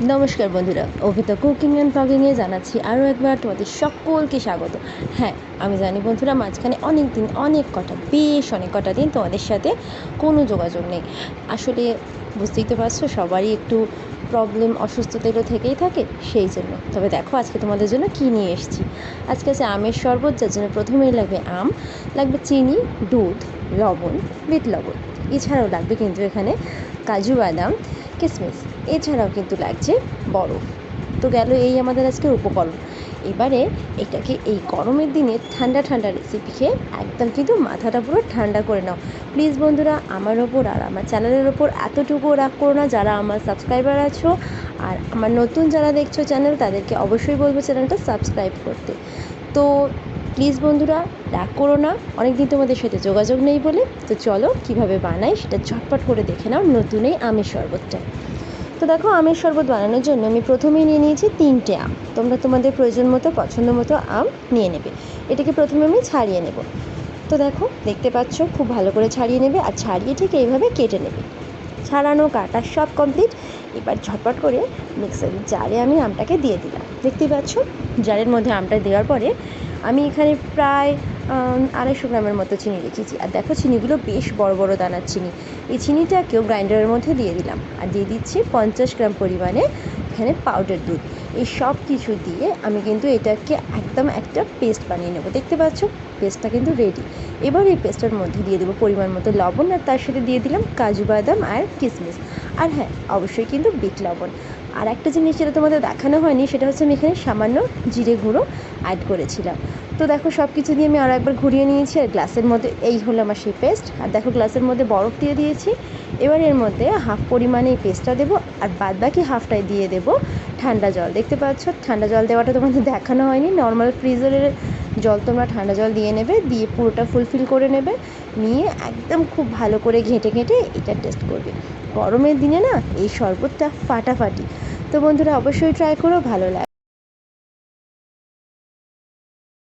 নমস্কার বন্ধুরা, অভিতা cooking and ব্লগিংয়ে জানাচ্ছি আরও একবার তোমাদের সকলকে স্বাগত। হ্যাঁ, আমি জানি বন্ধুরা, মাঝখানে অনেক কটা দিন তোমাদের সাথে কোনো যোগাযোগ নেই। আসলে বুঝতেই তো পারছো, সবারই একটু প্রবলেম, অসুস্থতা এগুলো থেকেই থাকে, সেই জন্য। তবে দেখো আজকে তোমাদের জন্য কী নিয়ে এসেছি। আজকে আছে আমের শরবত, যার জন্য প্রথমেই লাগবে আম, লাগবে চিনি, দুধ, লবণ, বিট লবণ। এছাড়াও লাগবে কিন্তু এখানে কাজু বাদাম, কিশমিশ। এছাড়াও কিন্তু লাগছে বরফ। তো গেল এই আমাদের আজকের উপকরণ। এবারে এটাকে এই গরমের দিনে ঠান্ডা রেসিপি খেয়ে একদম কিন্তু মাথাটা পুরো ঠান্ডা করে নাও। প্লিজ বন্ধুরা, আমার ওপর আর আমার চ্যানেলের ওপর এতটুকুও রাগ করো না, যারা আমার সাবস্ক্রাইবার আছো। আর আমার নতুন যারা দেখছো চ্যানেল, তাদেরকে অবশ্যই বলবো চ্যানেলটা সাবস্ক্রাইব করতে। তো প্লিজ বন্ধুরা, রাগ করো না, অনেকদিন তোমাদের সাথে যোগাযোগ নেই বলে। তো চলো কীভাবে বানাই সেটা ঝটপট করে দেখে নাও, নতুন এই আমের শরবতটা। তো দেখো, আমের শরবত বানানোর জন্য আমি প্রথমেই নিয়ে নিয়েছি 3টে আম। তোমরা তোমাদের প্রয়োজন মতো, পছন্দ মতো আম নিয়ে নেবে। এটাকে প্রথমে আমি ছাড়িয়ে নেব। তো দেখো, দেখতে পাচ্ছ, খুব ভালো করে ছাড়িয়ে নেবে, আর ছাড়িয়ে ঠিক এইভাবে কেটে নেবে। ছাড়ানো কাটা সব কমপ্লিট। এবার ঝটপট করে মিক্সার জারে আমি আমটাকে দিয়ে দিলাম। দেখতেই পাচ্ছ, জারের মধ্যে আমটা দেওয়ার পরে আমি এখানে প্রায় 250 গ্রামের মতো চিনি রেখেছি। আর দেখো, চিনিগুলো বেশ বড় দানার চিনি। এই চিনিটাকেও গ্রাইন্ডারের মধ্যে দিয়ে দিলাম, আর দিয়ে দিচ্ছি 50 গ্রাম পরিমাণে এখানে পাউডার দুধ। এই সব কিছু দিয়ে আমি কিন্তু এটাকে একদম একটা পেস্ট বানিয়ে নেবো। দেখতে পাচ্ছ, পেস্টটা কিন্তু রেডি। এবার এই পেস্টের মধ্যে দিয়ে দেবো পরিমাণ মতো লবণ, আর তার সাথে দিয়ে দিলাম কাজু বাদাম আর কিশমিশ। আর হ্যাঁ, অবশ্যই কিন্তু বিট লবণ। আর একটা জিনিস যেটা তোমাদের দেখানো হয়নি, সেটা হচ্ছে আমি এখানে সামান্য জিরে গুঁড়ো অ্যাড করেছিলাম। তো দেখো, সব কিছু দিয়ে আমি আরও একবার ঘুরিয়ে নিয়েছি, আর গ্লাসের মধ্যে এই হলো আমার সেই পেস্ট। আর দেখো, গ্লাসের মধ্যে বরফ দিয়ে দিয়েছি। এবার এর মধ্যে হাফ পরিমাণে এই পেস্টটা দেবো, আর বাদবাকি হাফটাই দিয়ে দেবো ঠান্ডা জল। দেখতে পাচ্ছ, ঠান্ডা জল দেওয়াটা তোমাদের দেখানো হয়নি। নর্মাল ফ্রিজারের জল তোমরা ঠান্ডা জল দিয়ে নেবে, দিয়ে পুরোটা ফুলফিল করে নেবে, নিয়ে একদম খুব ভালো করে ঘেঁটে এটা টেস্ট করবে। গরমের দিনে না এই শরবতটা ফাটাফাটি। তো বন্ধুরা, অবশ্যই ট্রাই করো, ভালো লাগে।